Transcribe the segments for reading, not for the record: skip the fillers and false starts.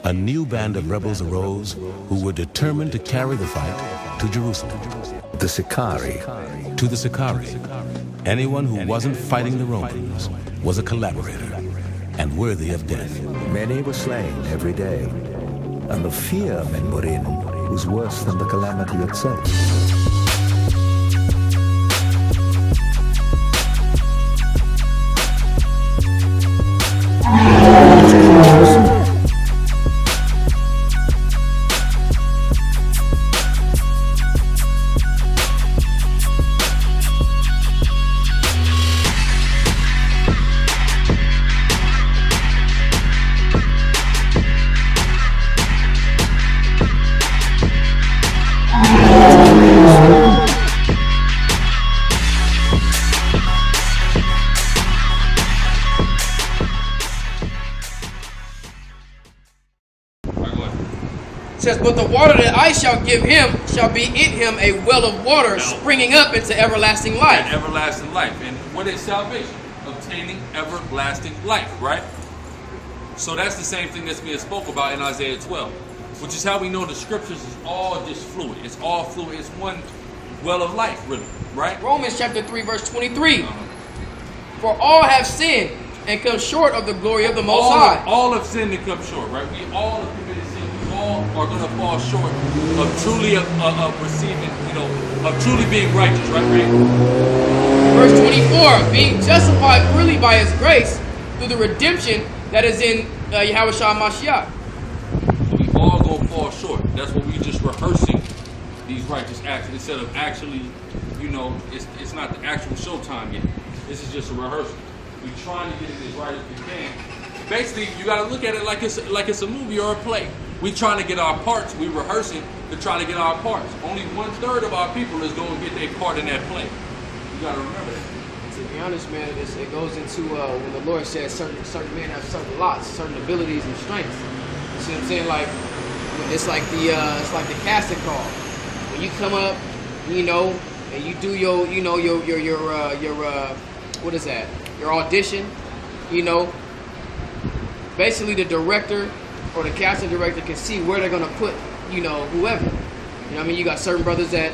a new band of rebels arose who were determined to carry the fight to Jerusalem. The Sicarii. To the Sicarii, anyone who wasn't fighting the Romans was a collaborator and worthy of death. Many were slain every day, and the fear men were in was worse than the calamity itself. It says, but the water that I shall give him shall be in him a well of water springing up into everlasting life. And everlasting life. And what is salvation? Obtaining everlasting life, right? So that's the same thing that's being spoke about in Isaiah 12, which is how we know the scriptures is all just fluid. It's all fluid. It's one well of life, really, right? Romans chapter 3, verse 23. For all have sinned and come short of the glory of the Most High. All have sinned and come short, right? We all have committed sin. We all are going to fall short of truly of receiving, of truly being righteous, right? Verse 24, being justified freely by His grace through the redemption that is in Yahushua Mashiach. So we all going to fall short. That's what we just rehearsing these righteous acts instead of actually, it's not the actual showtime yet. This is just a rehearsal. We're trying to get it as right as we can. Basically, you got to look at it like it's a movie or a play. We're trying to get our parts. We're rehearsing to try to get our parts. Only 1/3 of our people is going to get their part in that play. You got to remember that. To be honest, man, it goes into when the Lord says certain men have certain lots, certain abilities and strengths. You see what I'm saying? Like it's like the casting call. When you come up, and you do your what is that? Your audition, basically the director or the casting director can see where they're gonna put, whoever. You got certain brothers that,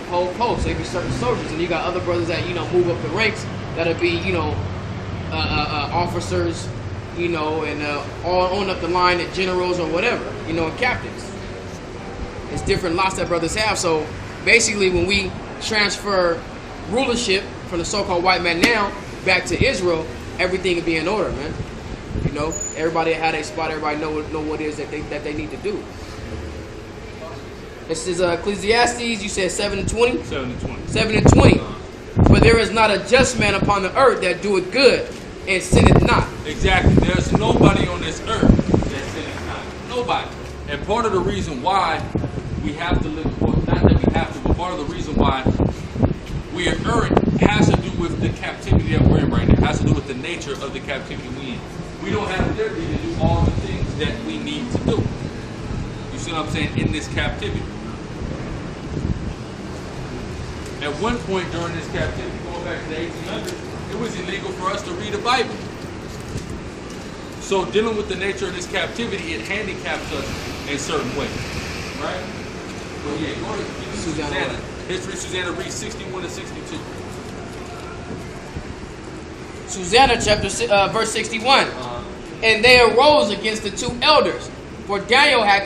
hold posts. They be certain soldiers, and you got other brothers that, move up the ranks. That'll be, officers, and all on up the line at generals or whatever, and captains. It's different lots that brothers have. So basically, when we transfer rulership from the so-called white man now back to Israel, everything will be in order, man. Everybody had a spot. Everybody know what it is that they need to do. This is Ecclesiastes. You said 7:20. 7:20. 7:20. For there is not a just man upon the earth that doeth good and sinneth not. Exactly. There's nobody on this earth that sinneth not. Nobody. And part of the reason why we have to live, well, not that we have to, but part of the reason why we are erring has to do with the captivity that we're in right now. It has to do with the nature of the captivity we're in. We don't have liberty to do all the things that we need to do. You see what I'm saying? In this captivity. At one point during this captivity, going back to the 1800s, it was illegal for us to read a Bible. So dealing with the nature of this captivity, it handicaps us in certain ways. Right? Well, yeah, go to Susanna. History, Susanna, read 61 to 62. Susanna, verse 61. And they arose against the two elders, for Daniel had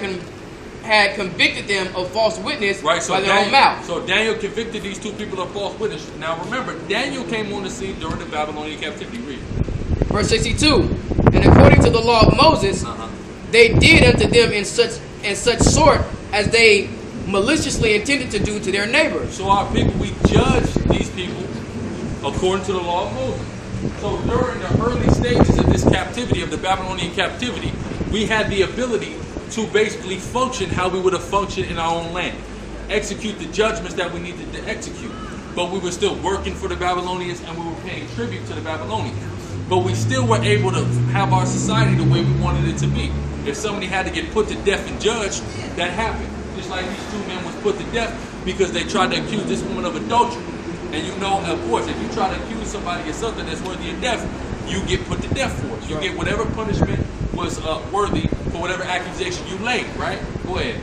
convicted them of false witness by their own mouth. So Daniel convicted these two people of false witness. Now remember, Daniel came on the scene during the Babylonian captivity. Read. Verse 62. And according to the law of Moses, they did unto them in such sort as they maliciously intended to do to their neighbors. So our people, we judge these people according to the law of Moses. So during the early stages of this captivity, of the Babylonian captivity, we had the ability to basically function how we would have functioned in our own land. Execute the judgments that we needed to execute. But we were still working for the Babylonians and we were paying tribute to the Babylonians. But we still were able to have our society the way we wanted it to be. If somebody had to get put to death and judged, that happened. Just like these two men was put to death because they tried to accuse this woman of adultery. And of course, if you try to accuse somebody of something that's worthy of death, you get put to death for it. You get whatever punishment was worthy for whatever accusation you laid, right? Go ahead.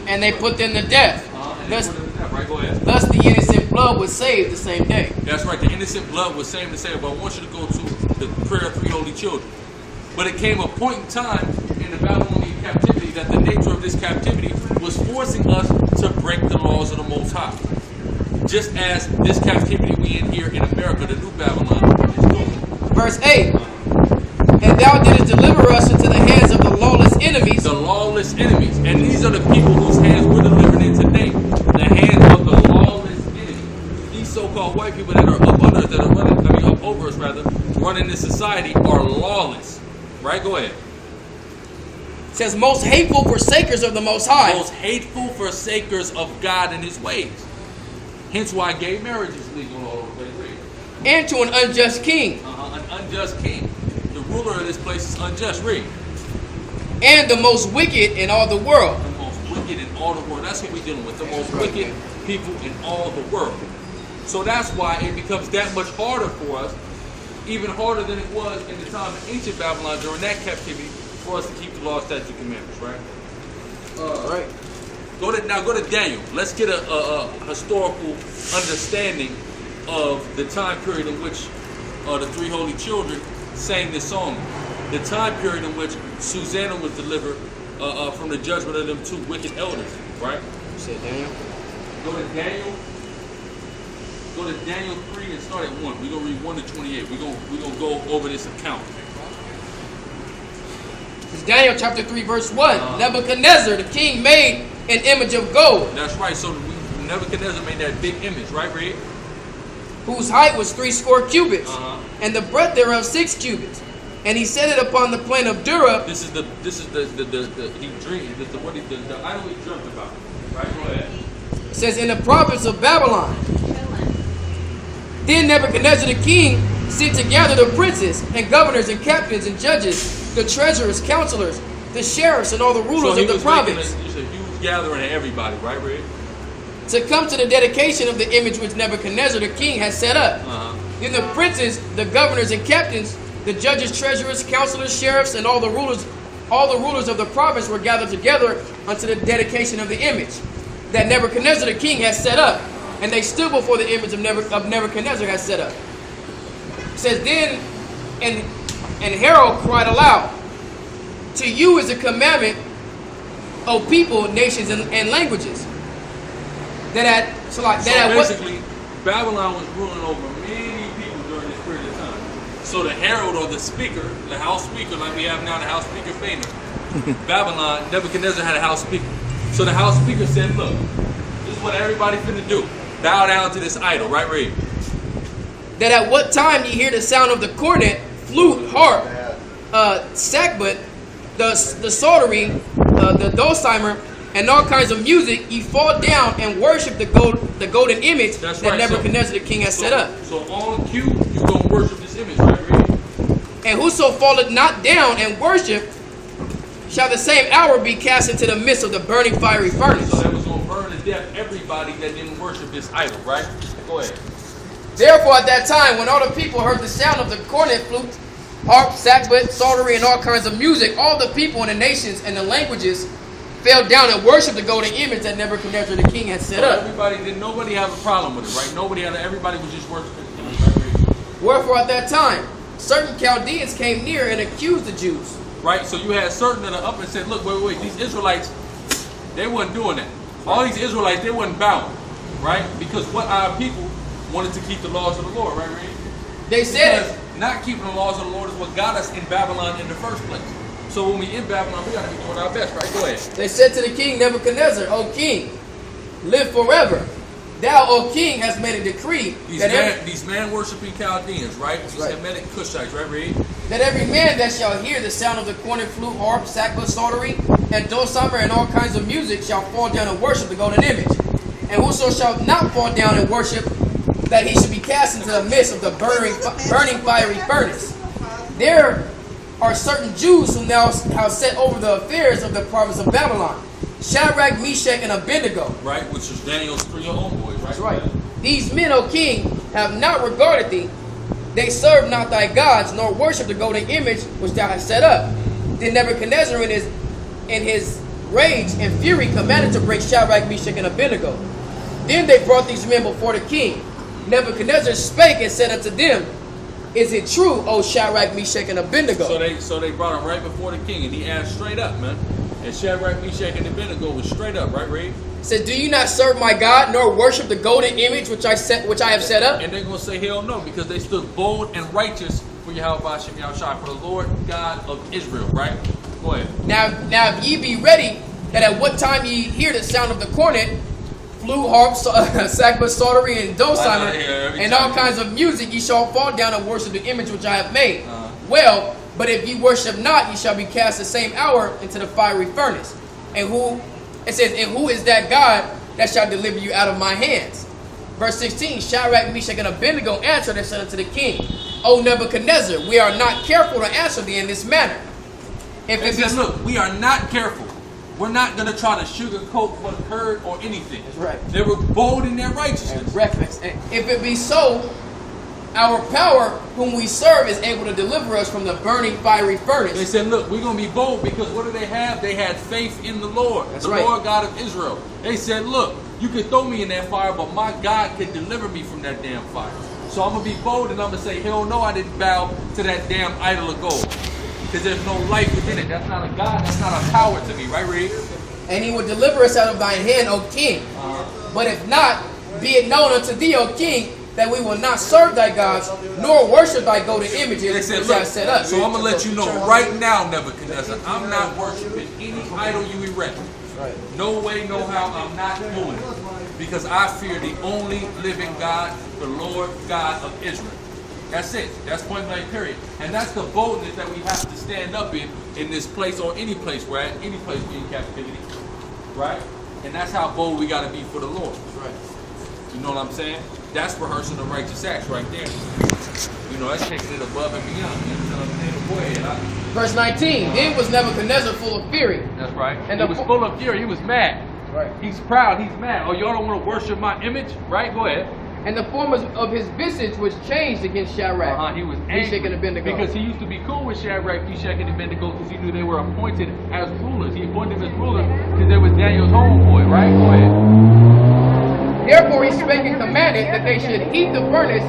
And they put them to death. Thus, right, go ahead. Thus the innocent blood was saved the same day. That's right. The innocent blood was saved the same. But I want you to go to the prayer of three holy children. But it came a point in time in the Babylonian captivity that the nature of this captivity was forcing us to break the laws of the Most High. Just as this captivity we in here in America, the new Babylon, is doing. Verse 8. And thou didst deliver us into the hands of the lawless enemies. The lawless enemies. And these are the people whose hands we're delivered in today. The hands of the lawless enemies. These so-called white people that are up under us, that are running, up over us rather, running this society are lawless. Right? Go ahead. It says, most hateful forsakers of the Most High. Most hateful forsakers of God and His ways. Hence why gay marriage is legal all over the place. And to an unjust king. An unjust king. The ruler of this place is unjust. Read. And the most wicked in all the world. The most wicked in all the world. That's what we're dealing with. The most wicked people in all the world. So that's why it becomes that much harder for us, even harder than it was in the time of ancient Babylon during that captivity, for us to keep the law, statutes, and commandments, right? Right. Go to Daniel. Let's get a historical understanding of the time period in which the three holy children sang this song. The time period in which Susanna was delivered from the judgment of them two wicked elders, right? You said Daniel? Go to Daniel. Go to Daniel 3 and start at 1. We're going to read 1 to 28. We're going to go over this account. It's Daniel chapter 3 verse 1. Nebuchadnezzar, the king, made an image of gold. That's right. So Nebuchadnezzar made that big image, right, Reed? Whose height was 80 cubits, and the breadth thereof 6 cubits. And he set it upon the plain of Dura. This is the he dreamed the idol he dreamt about. Right, go ahead. It says in the province of Babylon. Then Nebuchadnezzar the king sent together the princes and governors and captains and judges, the treasurers, counselors, the sheriffs, and all the rulers of the province. It's a huge gathering of everybody, right, Red? To come to the dedication of the image which Nebuchadnezzar the king has set up. Then the princes, the governors and captains, the judges, treasurers, counselors, sheriffs, and all the rulers of the province were gathered together unto the dedication of the image that Nebuchadnezzar the king has set up. And they stood before the image of Nebuchadnezzar has set up. It says, then, and Herod cried aloud, to you is a commandment, O people, nations, and languages. Basically, Babylon was ruling over many people during this period of time. So the herald or the speaker, the house speaker, like we have now the house speaker famous, Babylon, Nebuchadnezzar had a house speaker. So the house speaker said, look, this is what everybody finna do. Bow down to this idol, right, Reed? That at what time ye hear the sound of the cornet, flute, harp, sackbut, the psaltery, the dulcimer, and all kinds of music, ye fall down and worship the golden image that Nebuchadnezzar the king has set up. So on cue, you gonna worship this image, right, Reed? And whoso falleth not down and worship, shall the same hour be cast into the midst of the burning fiery furnace. So that was going to burn to death everybody that didn't worship this idol, right? Go ahead. Therefore at that time, when all the people heard the sound of the cornet, flute, harp, sackbut, psaltery, and all kinds of music, all the people in the nations and the languages fell down and worshipped the golden image that Nebuchadnezzar the king had set up. Nobody have a problem with it, right? Everybody was just worshiping the image, right? Wherefore at that time, certain Chaldeans came near and accused the Jews. Right, so you had certain that are up and said, look, wait, these Israelites, they wasn't doing that. All these Israelites, they wasn't bowing, right? Because what our people wanted to keep the laws of the Lord, right, Reed? They said not keeping the laws of the Lord is what got us in Babylon in the first place. So when we in Babylon, we got to be doing our best, right? Go ahead. They said to the king Nebuchadnezzar, O king, live forever. Thou, O king, hast made a decree these man-worshipping Chaldeans, right? These Hamitic Cushites, right, Reed? That every man that shall hear the sound of the cornet, flute, harp, sackbut, psaltery, and dulcimer, and all kinds of music shall fall down and worship the golden image. And whoso shall not fall down and worship, that he should be cast into the midst of the burning fiery furnace. There are certain Jews who now have set over the affairs of the province of Babylon, Shadrach, Meshach, and Abednego. Right, which is Daniel's 3 homeboys, right? That's right. These men, O king, have not regarded thee. They serve not thy gods, nor worship the golden image which thou hast set up. Then Nebuchadnezzar in his rage and fury commanded to bring Shadrach, Meshach, and Abednego. Then they brought these men before the king. Nebuchadnezzar spake and said unto them, Is it true, O Shadrach, Meshach, and Abednego? So they brought him right before the king, and he asked straight up, man. And Shadrach, Meshach, and Abednego was straight up, right, Reed? Said, do you not serve my God, nor worship the golden image which I have set up? And they're going to say, hell no, because they stood bold and righteous for Yahweh Shem Yahushua, for the Lord God of Israel, right? Go ahead. Now if ye be ready, that at what time ye hear the sound of the cornet, flute, harp, sackbut, psaltery, and dulcimer, and all kinds of music, ye shall fall down and worship the image which I have made. Well, but if ye worship not, ye shall be cast the same hour into the fiery furnace. And who is that God that shall deliver you out of my hands? Verse 16, Shadrach, Meshach, and Abednego answered and said unto the king, O Nebuchadnezzar, we are not careful to answer thee in this manner. They said, look, we are not careful. We're not going to try to sugarcoat what occurred or anything. That's right. They were bold in their righteousness. And reckless. And if it be so, our power, whom we serve, is able to deliver us from the burning fiery furnace. They said, look, we're going to be bold because what do they have? They had faith in the Lord, That's the right. Lord God of Israel. They said, look, you can throw me in that fire, but my God can deliver me from that damn fire. So I'm going to be bold and I'm going to say, hell no, I didn't bow to that damn idol of gold. Because there's no life within it. That's not a God. That's not a power to me. Right, Reed? And he will deliver us out of thine hand, O king. But if not, be it known unto thee, O king, that we will not serve thy gods, nor worship thy golden images They said, which look, I set up. so I'm going to let you know right now, Nebuchadnezzar, I'm not worshiping any idol you erect. No way, no how, I'm not doing it. Because I fear the only living God, the Lord God of Israel. That's it. That's point blank period. And that's the boldness that we have to stand up in this place or any place we're at, any place we're in captivity. Right? And that's how bold we got to be for the Lord. Right. You know what I'm saying? That's rehearsing the righteous acts right there. You know, that's taking it above and beyond. You know what I'm saying? Go ahead. Verse 19, then was Nebuchadnezzar full of fury. That's right. And he was full of fury. He was mad. Right. He's proud. He's mad. Oh, y'all don't want to worship my image? Right? Go ahead. And the form of his visage was changed against Shadrach. He was Meshach, and angry Abednego. because he used to be cool with Shadrach, Meshach, and Abednego because he knew they were appointed as rulers. He appointed them as rulers because they was Daniel's homeboy, right? Go ahead. Therefore he spake and commanded that they should heat the furnace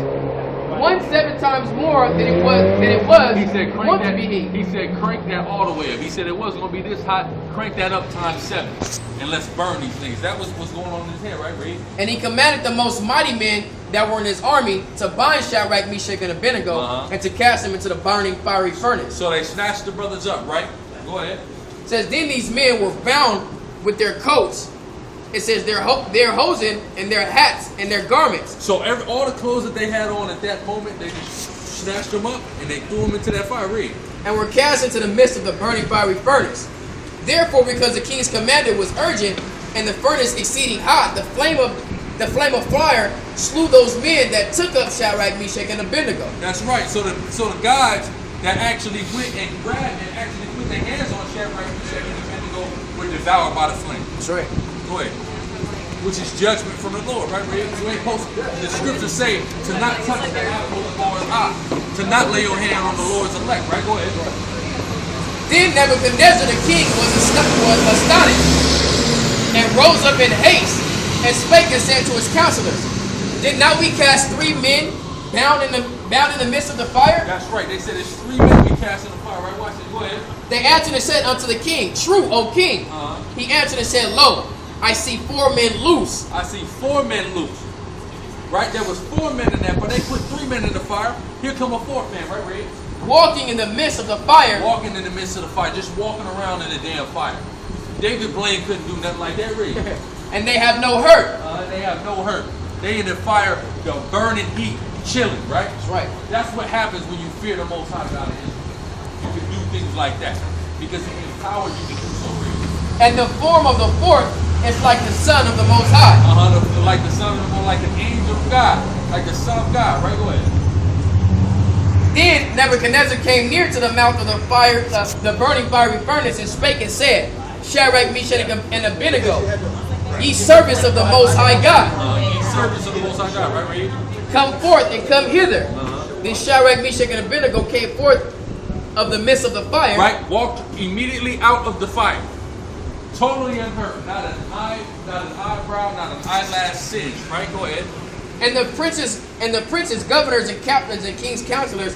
7 times more than it was He said, wont to be heat. he said, crank that all the way up. He said, it wasn't going to be this hot. Crank that up times 7. And let's burn these things. That was what's going on in his head, right, Reed? And he commanded the most mighty men that were in his army to bind Shadrach, Meshach, and Abednego and to cast them into the burning fiery furnace. So they snatched the brothers up, right? Go ahead. It says, then these men were bound with their coats. It says their hosen and their hats and their garments. So all the clothes that they had on at that moment, they just snatched them up and they threw them into that fire. Reed. And were cast into the midst of the burning fiery furnace. Therefore, because the king's command was urgent, and the furnace exceeding hot, the flame of fire slew those men that took up Shadrach, Meshach, and Abednego. That's right. So the guys that actually went and grabbed and actually put their hands on Shadrach, Meshach, and Abednego were devoured by the flame. That's right. Go ahead. Which is judgment from the Lord, right? You ain't supposed to, the scriptures say to not touch the apple of the Lord's eye, to not lay your hand on the Lord's elect, right? Go ahead. Then Nebuchadnezzar the king was astonished, and rose up in haste, and spake and said to his counselors, did not we cast 3 men bound in the midst of the fire? That's right. They said it's 3 men we cast in the fire, right? Watch it. Go ahead. They answered and said unto the king, true, O king. He answered and said, lo, I see 4 men loose. I see 4 men loose. Right? There was 4 men in there, but they put 3 men in the fire. Here come a 4th man, right, Red? Walking in the midst of the fire. Walking in the midst of the fire, just walking around in the damn fire. David Blaine couldn't do nothing like that, Red. And they have no hurt. They have no hurt. They in the fire, the burning heat, chilling, right? That's right. That's what happens when you fear the Most High God of Israel. You can do things like that because He empowers you to do so, Red. And the form of the 4th is like the Son of the Most High. Like the Son of the, like an angel of God, like the Son of God, right? Go ahead. Then Nebuchadnezzar came near to the mouth of the fire, the burning fiery furnace, and spake and said, Shadrach, Meshach, and Abednego, ye servants of the Most High God. Ye servants of the Most High God, right? Come forth and come hither. Then Shadrach, Meshach, and Abednego came forth of the midst of the fire. Right? Walked immediately out of the fire. Totally unhurt. Not an eyebrow, not an eyelash singe. Right? Go ahead. And the princes, governors, and captains, and king's counselors,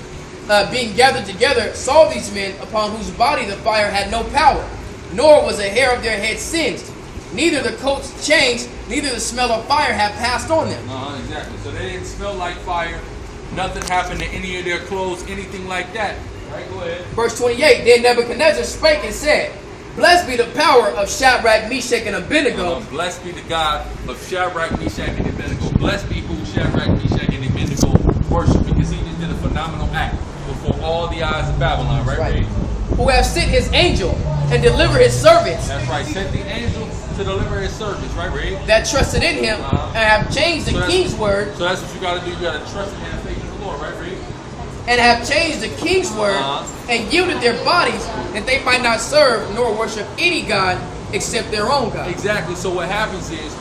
being gathered together, saw these men upon whose body the fire had no power, nor was a hair of their head singed. Neither the coats changed, neither the smell of fire had passed on them. Exactly. So they didn't smell like fire. Nothing happened to any of their clothes, anything like that. Right, go ahead. Verse 28, Then Nebuchadnezzar spake and said, Blessed be the power of Shadrach, Meshach, and Abednego. Blessed be the God of Shadrach, Meshach, and Abednego. Blessed be who Shadrach, Meshach, and Abednego worship, because he just did a phenomenal act before all the eyes of Babylon, right? Who have sent his angel and delivered his servants. That's right, sent the angel to deliver his servants, right, Ray? That trusted in him and have changed the king's word. So that's what you got to do. You got to trust and have faith in the Lord, right, Ray? And have changed the king's word and yielded their bodies that they might not serve nor worship any god except their own God. Exactly. So what happens is,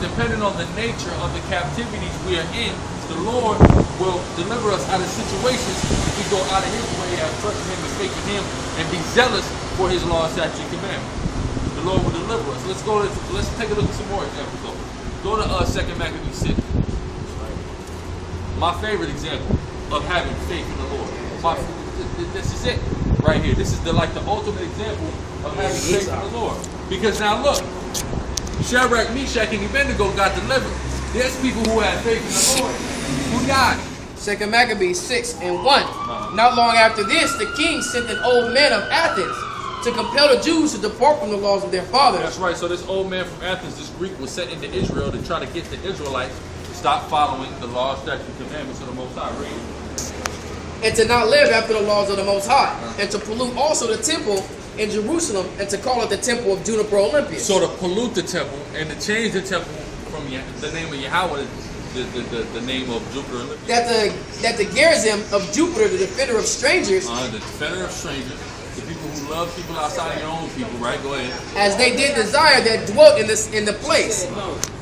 depending on the nature of the captivities we are in, the Lord will deliver us out of situations if we go out of his way, have trust in him and faith in him, and be zealous for his law, statutes, and commandments. The Lord will deliver us. Let's take a look at some more examples. Go to 2 Maccabees 6. My favorite example of having faith in the Lord. This is it right here. This is the ultimate example of having faith in the Lord. Because now look, Shadrach, Meshach, and Abednego got delivered. There's people who had faith in the Lord who died. 2 Maccabees 6 and 1. Not long after this, the king sent an old man of Athens to compel the Jews to depart from the laws of their fathers. That's right. So this old man from Athens, this Greek, was sent into Israel to try to get the Israelites to stop following the law, statutes, and commandments of the Most High. Read. And to not live after the laws of the Most High, and to pollute also the temple in Jerusalem, and to call it the temple of Juniper Olympius. So to pollute the temple and to change the temple from the name of Yahweh, the name of Jupiter Olympius. That the Gerizim of Jupiter, the defender of strangers, the defender of strangers, the people who love people outside of your own people, right? Go ahead. As they did desire that dwelt in the place.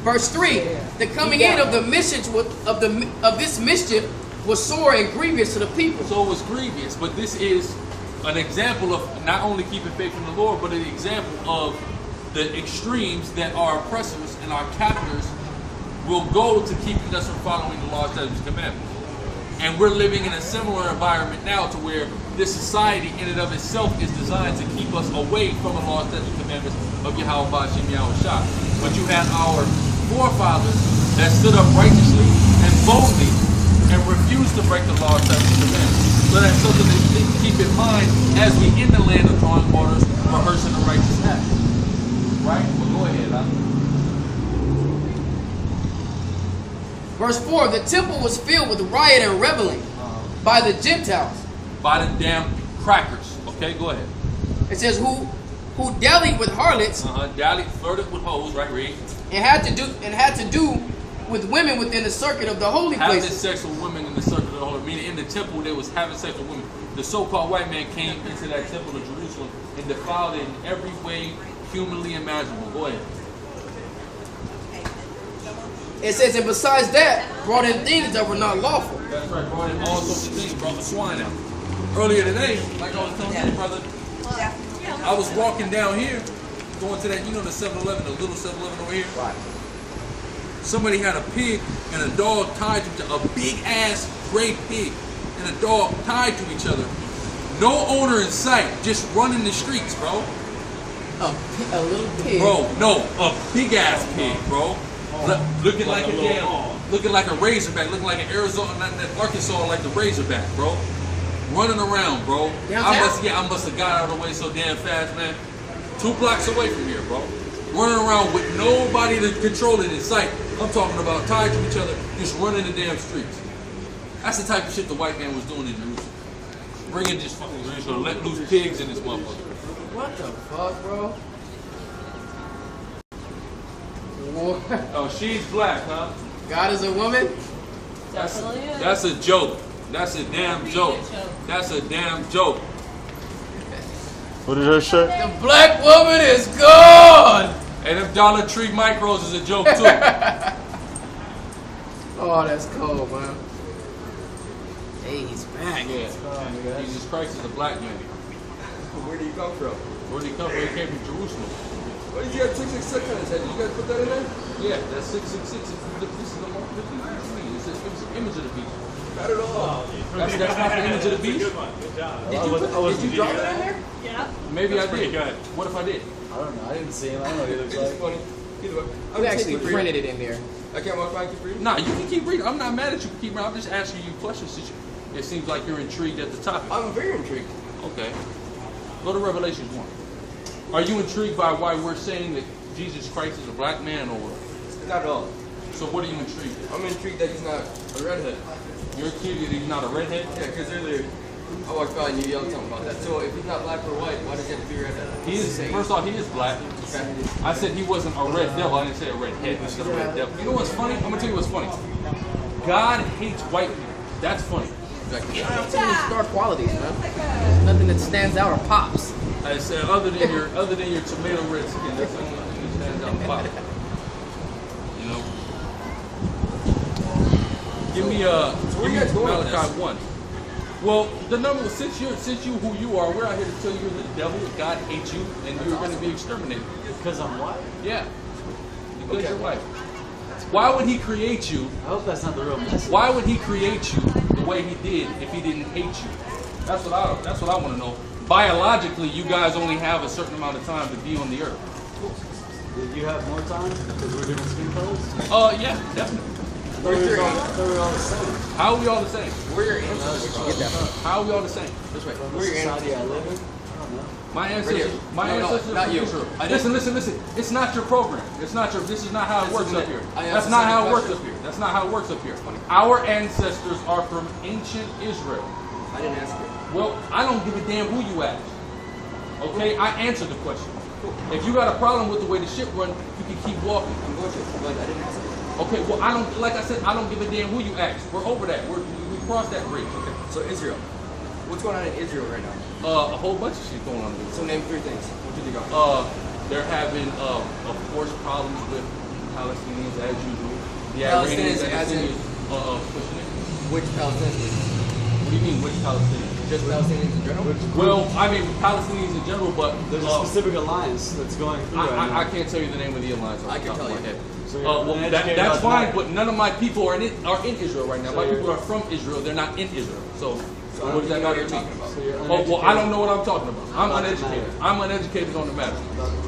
Verse 3: The coming in of the mischief of this mischief was sore and grievous to the people. So it was grievous, but this is an example of not only keeping faith in the Lord, but an example of the extremes that our oppressors and our captors will go to keeping us from following the law, statutes, and commandments. And we're living in a similar environment now to where this society in and of itself is designed to keep us away from the law, statutes, and commandments of Yahweh Bashim Yahushua. But you had our forefathers that stood up righteously and boldly and refused to break the law, statutes, and commandments. So that's something that we need to keep in mind as we in the land of drawing waters, rehearsing the righteous act. Right? Well, go ahead, Verse 4: The temple was filled with riot and reveling by the Gentiles. By the damn crackers. Okay, go ahead. It says who dallied with harlots. Dallied, flirted with hoes, right? Read. And had to do with women within the circuit of the holy places. Having sex with women in the circuit of the holy, meaning in the temple they was having sex with women. The so-called white man came into that temple of Jerusalem and defiled it in every way humanly imaginable. Go ahead. It says, and besides that, brought in things that were not lawful. That's right, brought in all sorts of things, brought the swine out. Earlier today, like I was telling you, brother, I was walking down here, going to that, the 7-Eleven, the little 7-Eleven over here. Right. Somebody had a pig and a dog tied to a big-ass gray pig and a dog tied to each other. No owner in sight, just running the streets, bro. A little pig. Bro, no, a big-ass pig, bro. Looking like a razorback, looking like an Arizona, not Arkansas, like the razorback, bro. Running around, bro. I must have got out of the way so damn fast, man. 2 blocks away from here, bro. Running around with nobody to control it in sight. I'm talking about tied to each other, just running the damn streets. That's the type of shit the white man was doing in Jerusalem. Bringing just fucking, let loose pigs in this motherfucker. What the fuck, bro? Oh, she's black, huh? God is a woman? That's a joke. That's a damn joke. That's a damn joke. What did her say? The black woman is gone! And them Dollar Tree micros is a joke too. Oh, that's cold, man. Hey, he's back. Yeah. Jesus Christ is a black man. Where did he come from? Where did he come from? He came from Jerusalem. Why did you have 666 on his head? Did you guys put that in there? Yeah, that's 666. This is the mark of the beast. It's an image of the beast. Not at all. That's not the image of the beast? Did you draw that in there? Yeah. Maybe That's I did. pretty good. What if I did? I don't know. I didn't see him. I don't know what he looks It's like. funny. Either way. We actually printed it in there. I can't walk by and keep reading? Nah, you can keep reading. I'm not mad at you for keep reading. I'm just asking you questions. It seems like you're intrigued at the topic. I'm very intrigued. Okay. Go to Revelations 1. Are you intrigued by why we're saying that Jesus Christ is a black man, or Not at all. so what are you intrigued at? I'm intrigued that he's not a redhead. You're intrigued that he's not a redhead? Yeah, because earlier I walked by and you yelled something about that. So if he's not black or white, why does he have to be a redhead? He is. First off, he is black. Okay. I said he wasn't a red devil. I didn't say a red head. I said a red devil. You know what's funny? I'm gonna tell you what's funny. God hates white people. That's funny. Exactly. Too many star qualities, man. There's nothing that stands out or pops. I said other than your tomato red skin, that's the only thing that stands out about it. You know. Give me where you guys going with Malachi this? 1. Well, the number since you who you are, we're out here to tell you you're the devil. God hates you, and you're going to be exterminated. Because I'm white? Yeah, because you're white. Why would He create you? I hope that's not the real message. Why would He create you the way He did if He didn't hate you? That's what I want to know. Biologically, you guys only have a certain amount of time to be on the earth. Did you have more time? Because we're different skin colors? Yeah, definitely. I thought we were all the same. How are we all the same? Where are your ancestors? Where'd you get that from? How are we all the same? This way. From Where the are your society ancestors? I live in? I don't know. My ancestors, here. my No, ancestors not from you. Israel. I didn't- Listen. It's not your program. It's not your. This is not how it works up here. I That's asked not the how same it works question. up here. That's not how it works up here. Our ancestors are from ancient Israel. I didn't ask you. Well, I don't give a damn who you ask. Okay, I answered the question. If you got a problem with the way the ship run, you can keep walking. I'm going to, but I didn't ask you. Okay, well I don't. Like I said, I don't give a damn who you ask. We're over that. We crossed that bridge. Okay. So Israel. What's going on in Israel right now? A whole bunch of shit going on with So name 3 things. What did you go? They're having, of course, problems with Palestinians as usual. The Palestinians Iranians as in- pushing it. Which Palestinians? What do you mean, which Palestinians? Just Palestinians in general? Well, I mean Palestinians in general, but There's a specific alliance that's going through right I now. can't tell you the name of the alliance. I can tell you. So you're Well, uneducated that's about fine, that. but none of my people are in Israel right now. So My you're- people are from Israel. They're not in Israel. So So I what does that don't know got what to you're do? talking about. So you're Oh, well, I don't know what I'm talking about. I'm About the uneducated. matter. I'm uneducated on the matter.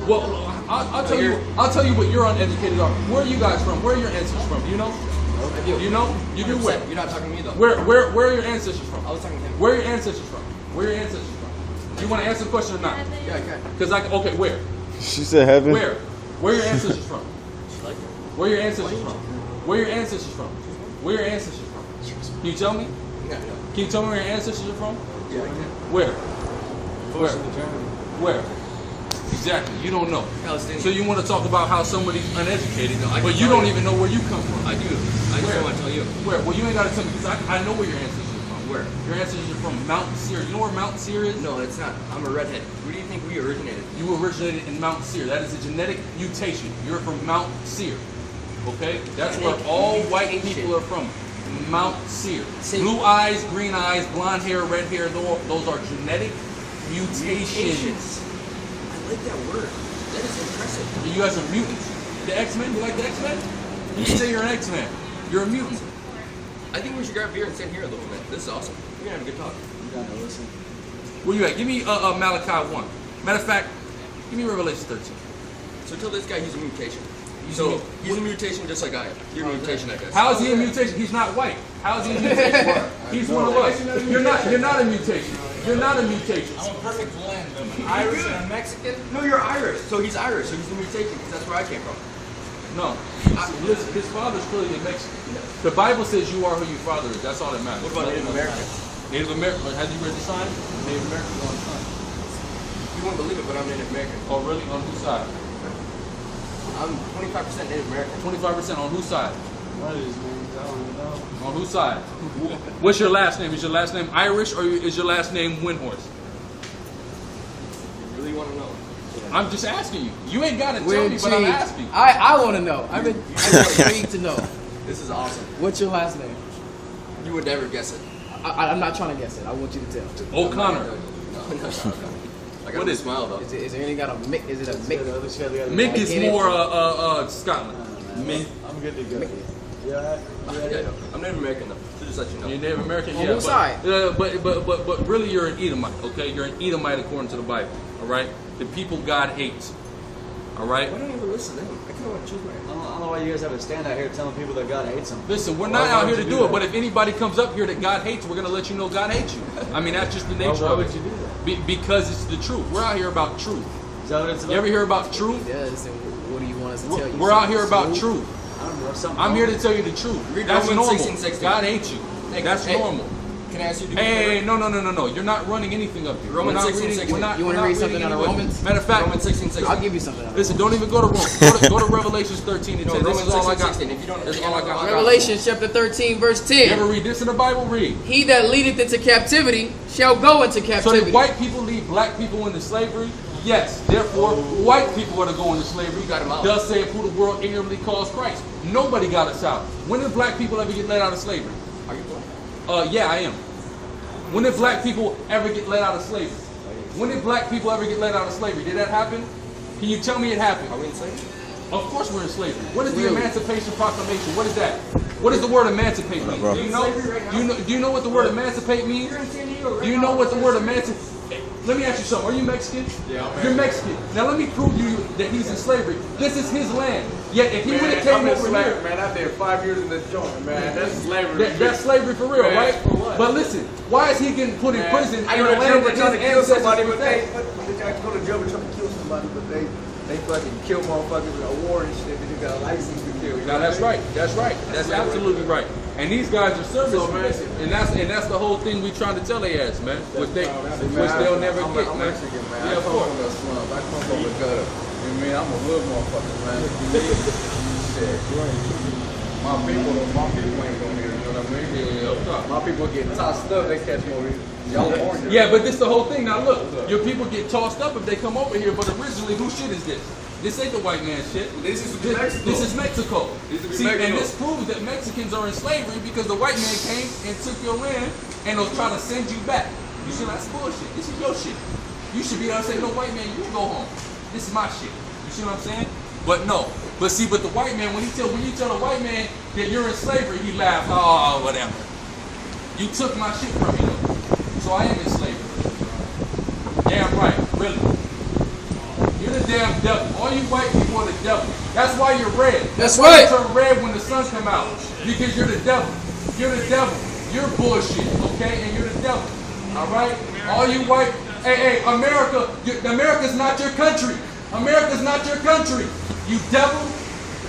Well, I'll tell you. I'll tell you what you're uneducated on. Where are you guys from? Where are your ancestors from? Do you know? I do. You know? You do where? You're not talking to me though. Where are your ancestors from? I was talking to him. Where are your ancestors from? Where are your ancestors from? Do you want to answer the question or not? Yeah, I can. Because okay, where? She said heaven. Where? Where are your ancestors from? Like it. Where are your ancestors from? Where are your ancestors from? Where are your ancestors from? Can you tell me? Yeah, yeah. Can you tell me where your ancestors are from? Yeah, I can. Where? Where? Forcing the Germany. Where? Exactly. You don't know. Palestinian. So you want to talk about how somebody's uneducated, No, I can but you tell don't you. even know where you come from. I do. I just Where? want to tell you. Where? Well, you ain't got to tell me because I know where your ancestors are from. Where? Your ancestors are from Mount Seir. You know where Mount Seir is? No, it's not. I'm a redhead. Where do you think we originated? You originated in Mount Seir. That is a genetic mutation. You're from Mount Seir. Okay? That's where all white people are from. Mount Seir. Blue eyes, green eyes, blonde hair, red hair, those are genetic mutations. I like that word. That is impressive. You guys are mutants. The X-Men? You like the X-Men? You say you're an X-Men. You're a mutant. I think we should grab beer and sit here a little bit. This is awesome. We're gonna have a good talk. You gotta listen. Where you at? Give me Malachi 1. Matter of fact, give me Revelation 13. So tell this guy he's a mutation. He's So a- he's a mutation just like I am. You're a mutation, I guess. How is he a mutation? He's not white. How is he a mutation? He's one of us. You're not a mutation. You're not a mutation. I'm a perfect blend. I'm Irish and I'm Mexican. No, you're Irish. So he's Irish. So he's the mutation because that's where I came from. No. Listen, his father's clearly a Mexican. The Bible says you are who your father is. That's all that matters. What about Native Americans? Native American. Have you read the sign? Native Americans are on the sign. You won't believe it, but I'm Native American. Oh, really? On whose side? I'm 25% Native American. 25% on whose side? What is names? I don't even know. On whose side? What's your last name? Is your last name Irish or is your last name Windhorse? You really want to know? I'm just asking you. You ain't got to tell me, but I'm asking. I want to know. I'm intrigued to know. This is awesome. What's your last name? You would never guess it. I'm not trying to guess it. I want you to tell. O'Connor. No. I got a smile though. Is there any kind of Mick? Is it a Mick? Mick is more Scotland. I'm good to go. Yeah. I'm Native American though. So just let you know. You're Native American, On yeah. what side? But really, you're an Edomite. Okay, you're an Edomite according to the Bible. All right, the people God hates. All right. Why don't you ever listen to them? I kind of want to choose my. I don't know why you guys have a stand out here telling people that God hates them. Listen, we're not out here to do it, but if anybody comes up here that God hates, we're going to let you know God hates you. I mean, that's just the nature Why of would it. you do that? Because it's the truth. We're out here about truth. Is that what it's about? You ever hear about truth? Yes. And what do you want us to tell you? We're out here about truth. I don't know. Something I'm wrong. here to tell you the truth. Read That's Romans normal. 16:16. God hates you. That's normal. Can I ask you to do Hey, no. You're not running anything up here. Romans We're not 16:16. reading- we're not- You we're want to not read something reading out of any book. Romans? Matter of fact, Romans 16:16. I'll give you something. Out of listen, don't even go to Rome. Go to Revelations 13 and 10. This Romans is all I got. 16:16. If you don't, That's all I got. Revelation chapter 13, verse You ever 10. read this in the Bible? Read. He that leadeth into captivity shall go into So captivity. did white people lead black people into slavery? Yes. Therefore, white people are to go into slavery. got 'em out. Thus saith who the world ignorantly calls Christ. Nobody got us out. When did black people ever get let out of slavery? Are you black? Yeah, I am. When did black people ever get let out of slavery? When did black people ever get let out of slavery? Did that happen? Can you tell me it happened? Are we in slavery? Of course we're in slavery. What is the Really? Emancipation Proclamation? What is that? What does the word emancipate mean? Do you know? Do you know what the word emancipate means? Do you know what the word emancipate? Let me ask you something. Are you Mexican? Yeah, I'm You're Mexican. Now let me prove you that he's in slavery. This is his land. Yet if he would have came over here, man. I did 5 years in the joint, man. That's slavery. that's slavery for real, Man, right? for what? But listen, why is he getting put in Man, prison I in know a the land Germans that trying to his kill ancestors somebody, but protect? they got to go to Germany trying to kill somebody, but they fucking kill motherfuckers with a war and shit. They got a license to kill. You Now know that's what I right. That's right. That's absolutely right. And these guys are servicemen, and that's the whole thing we trying to tell they ass, man. Which they'll never I'm get, I'm man. Mexican, man. Yeah, I of come course. from the slums. I come from the gutter. You mean I'm a little motherfucker, man. Shit. My people ain't from here. You know what I mean? Yeah. My people get tossed up. They catch more. Y'all orange. Yeah, but this the whole thing. Now look, your people get tossed up if they come over here. But originally, whose shit is this? This ain't the white man's shit. This is This is Mexico. This is See, Mexico. and this proves that Mexicans are in slavery because the white man came and took your land and was trying to send you back. You see, that's bullshit. This is your shit. You should be able to say, no, white man, you go home. This is my shit. You see what I'm saying? But no. But see, but the white man, when you tell the white man that you're in slavery, he laughs. Oh, whatever. You took my shit from me, though. So I am in slavery. Damn right, really. You're the damn devil. All you white people are the devil. That's why you're red. That's why right. you turn red when the sun come out. Because you're the devil. You're the devil. You're bullshit, okay? And you're the devil. All right? All you white, hey, America, America's not your country. America's not your country. You devil.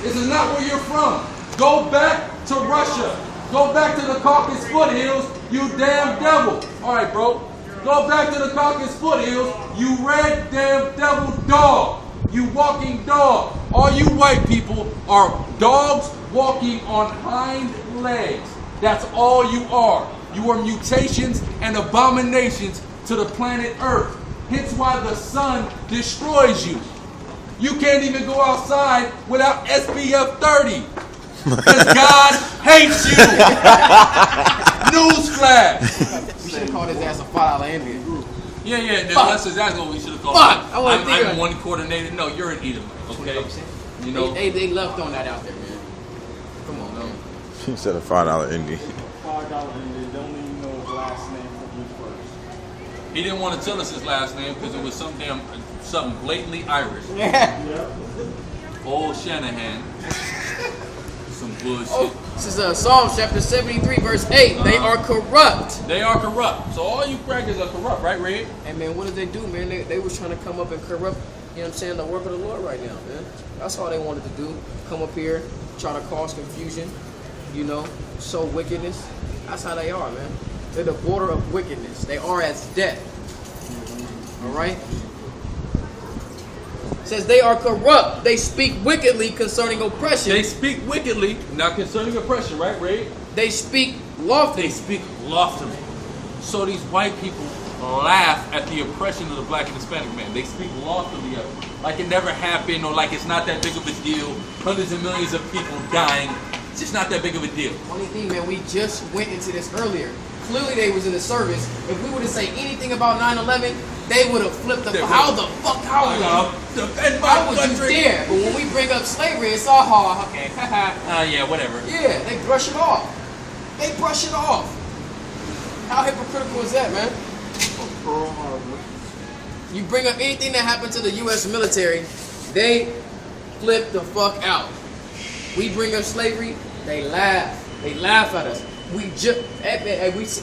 This is not where you're from. Go back to Russia. Go back to the Caucasus foothills, you damn devil. All right, bro. Go back to the Caucasus foothills, you red damn devil dog. You walking dog. All you white people are dogs walking on hind legs. That's all you are. You are mutations and abominations to the planet Earth. Hence why the sun destroys you. You can't even go outside without SPF 30. Because God hates you. Newsflash. We should have called his ass a $5 Indian. Yeah, that's exactly what we should have called Fuck, him. I wasn't thinking I'm of- one coordinator. No, you're an Edomite, okay? You know, They left on that out there, man. Come on, man. He said a $5 Indian. $5 and they don't even know his last name from you first. he didn't want to tell us his last name because it was something blatantly Irish. Old Shanahan. Some bullshit. Oh, this is Psalm chapter 73, verse 8. They are corrupt. They are corrupt. So all you crackers are corrupt, right, Red? And man, what did they do, man? They was trying to come up and corrupt, you know what I'm saying, the work of the Lord right now, man. That's all they wanted to do. Come up here, try to cause confusion, you know, sow wickedness. That's how they are, man. They're the border of wickedness. They are as death. All right? It says they are corrupt. They speak wickedly concerning oppression. They speak wickedly, not concerning oppression, right, Red? They speak loftily. They speak loftily. So these white people laugh at the oppression of the black and Hispanic man. They speak loftily of it. Like it never happened or like it's not that big of a deal. Hundreds of millions of people dying. It's just not that big of a deal. Funny thing, man, we just went into this earlier. Clearly they was in the service. If we would have said anything about 9/11, they would have flipped the how the fuck how would you dare? But when we bring up slavery, it's all okay. Yeah, whatever. Yeah, they brush it off. They brush it off. How hypocritical is that, man? You bring up anything that happened to the U.S. military, they flip the fuck out. We bring up slavery, they laugh. They laugh at us. We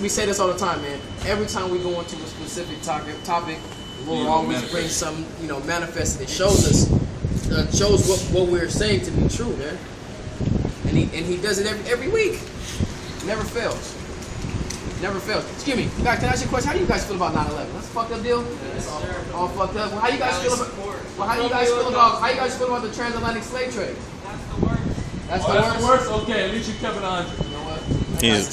say this all the time, man. Every time we go into a specific topic, we'll always bring some, manifest. It shows us, shows what we're saying to be true, man. And he does it every week. Never fails. Never fails. Excuse me, guys. Can I ask you a question? How do you guys feel about 9/11? That's a fucked up deal. It's all fucked up. Well, how you guys feel about? Well, how you guys feel about the transatlantic slave trade? That's the worst. That's the worst. Okay, at least you kept it 100. You know what?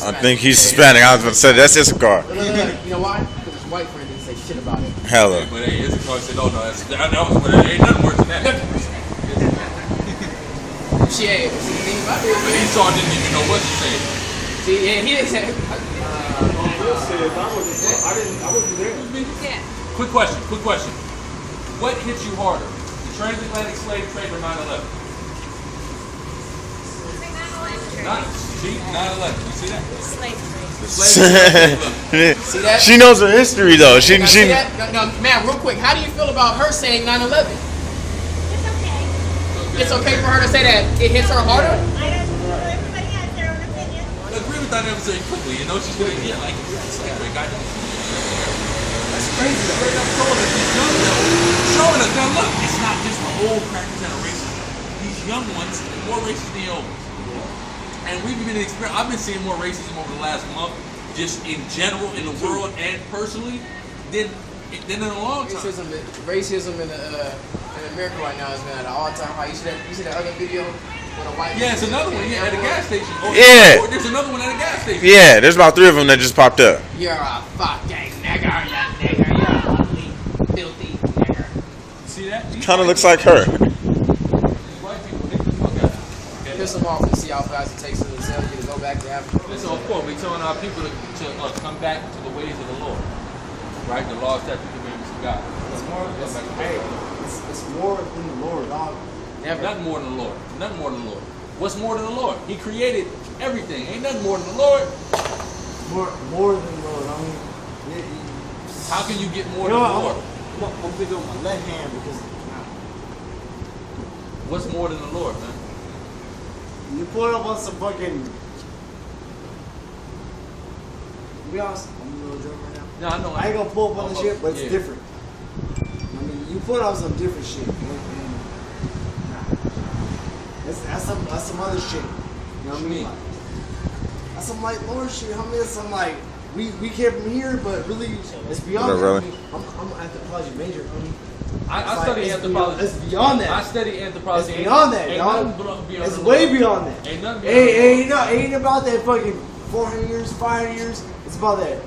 I think he's Hispanic. I was about to say that's Issachar. You know why? Because his white friend didn't say shit about it. Hella. But hey, Issachar said, "Oh no, ain't nothing worse than that." Shit. Esau didn't even know what to say. See, yeah, he didn't say. I wasn't there. Yeah. Quick question. What hits you harder, the transatlantic slave trade or 9/11? 9/11. You see that? Slave trade. The slave trade. See that? She knows her history though. She See that? No, man, real quick. How do you feel about her saying 9/11? It's okay. It's okay for her to say that it hits her harder? Everybody has their own opinion. I agree with that very quickly. She's gonna get like slavery. That's crazy. Straight up showing us these young ones. Showing us now. Look, it's not just the old crackers that are racist. These young ones are more racist than the old ones. And I've been seeing more racism over the last month, just in general in the world and personally, than in a long time. Racism in America right now has been at an all-time high. You see that other video with a white? Yeah, it's another one. Yeah, at a gas station. Yeah. There's another one at a gas station. Yeah, there's about 3 of them that just popped up. You're a fucking nigger, you nigger. You're a ugly, filthy nigger. See that? Kind of looks like her. Piss them off and see how fast it takes them to tell you to go back to Africa. Listen, of course, we're telling our people to come back to the ways of the Lord. Right? The law, statutes, and commandments of God. It's more than the Lord, dog. Nothing more than the Lord. Nothing more than the Lord. What's more than the Lord? He created everything. Ain't nothing more than the Lord. More than the Lord. I mean, how can you get more than the Lord? I'm thinking on my left hand because. What's more than the Lord, man? You pull it up on some fucking. To be honest, I'm a little drunk right now. No, I know. I ain't gonna pull up on the shit, but it's different. I mean, you put on some different shit. That's some other shit. You know what I mean? That's some like Lord shit. I mean, it's some like we came from here, but really it's beyond that. Really? I mean, I'm an anthropology major. I study anthropology. It's beyond that. I study anthropology. It's beyond that, dog. It's way beyond that. Ain't nothing beyond ain't about that fucking 400 years, 500 years. It's about that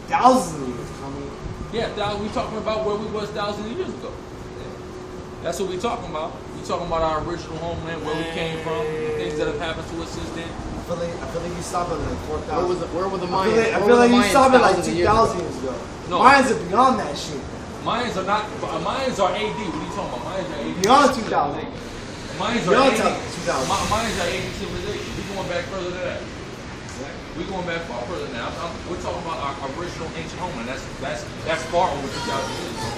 thousands of years. I mean, yeah, we talking about where we was thousands of years ago. That's what we talking about. We talking about our original homeland, where we came from, the things that have happened to us since then. I feel like you stopped at like 4,000. Where were the Mayans? I feel like you stopped at like 2,000 years ago. No. Mayans are beyond that shit. Mayans are not. Mayans are AD. What are you talking about? Mayans are AD. Beyond 2,000. Mayans are AD. Mayans are AD civilization. We going back further than that. We going back far further than that. We're talking about our original ancient homeland. That's far over 2,000 years ago.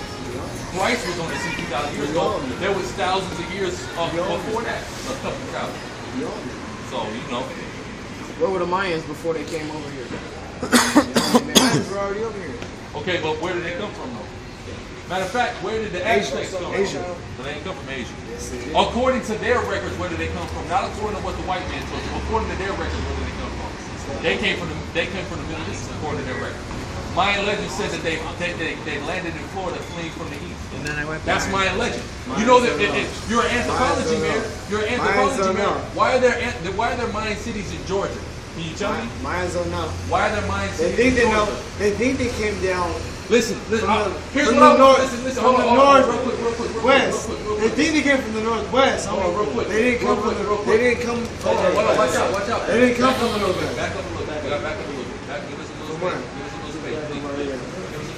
Christ was on the scene 2,000 years ago. There was thousands of years before that. A couple thousand. So Where were the Mayans before they came over here? The Mayans were already over here. Okay, but where did they come from though? Matter of fact, where did the Aztecs come from? Asia. Well, they didn't come from Asia. According to their records, where did they come from? Not according to what the white man told you. According to their records, where did they come from? They came from the Middle East, according to their records. Mayan legend says that they landed in Florida fleeing from the east. And then I went That's Mayan legend. You know that if you're an anthropology man. You're an anthropology man. Why are there Mayan cities in Georgia? Can you tell me? Mayans don't know. Why are there Mayan cities They think in they know. Georgia? They think they came down Listen. Here's from what the I'm north, listen. from Hold the on, north west. They think they came from the northwest. Real quick. They didn't come from the. They didn't come. Hold on, watch out. They didn't come from the northwest. Back up a little bit. Give us a little space. Give us a little space, please. Give us a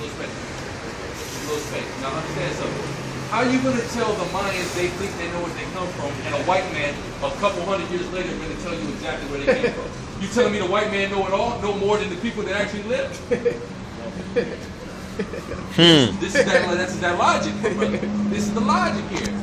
little space. Now understand something. How are you going to tell the Mayans they think they know where they come from, and a white man a couple hundred years later is going to tell you exactly where they came from? You telling me the white man know it all, know more than the people that actually lived? This is that logic, my brother. This is the logic here.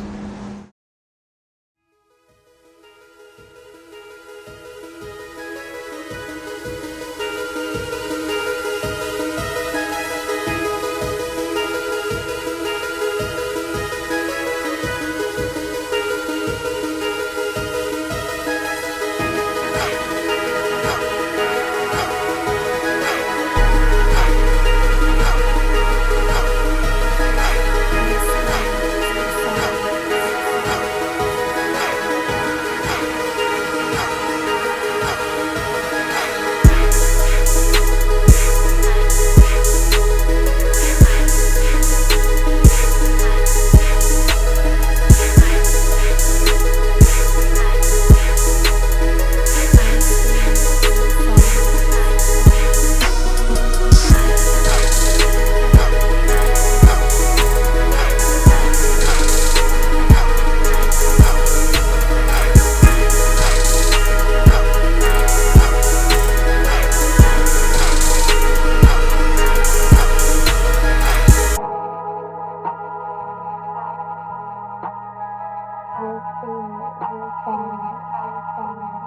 Rehearsing.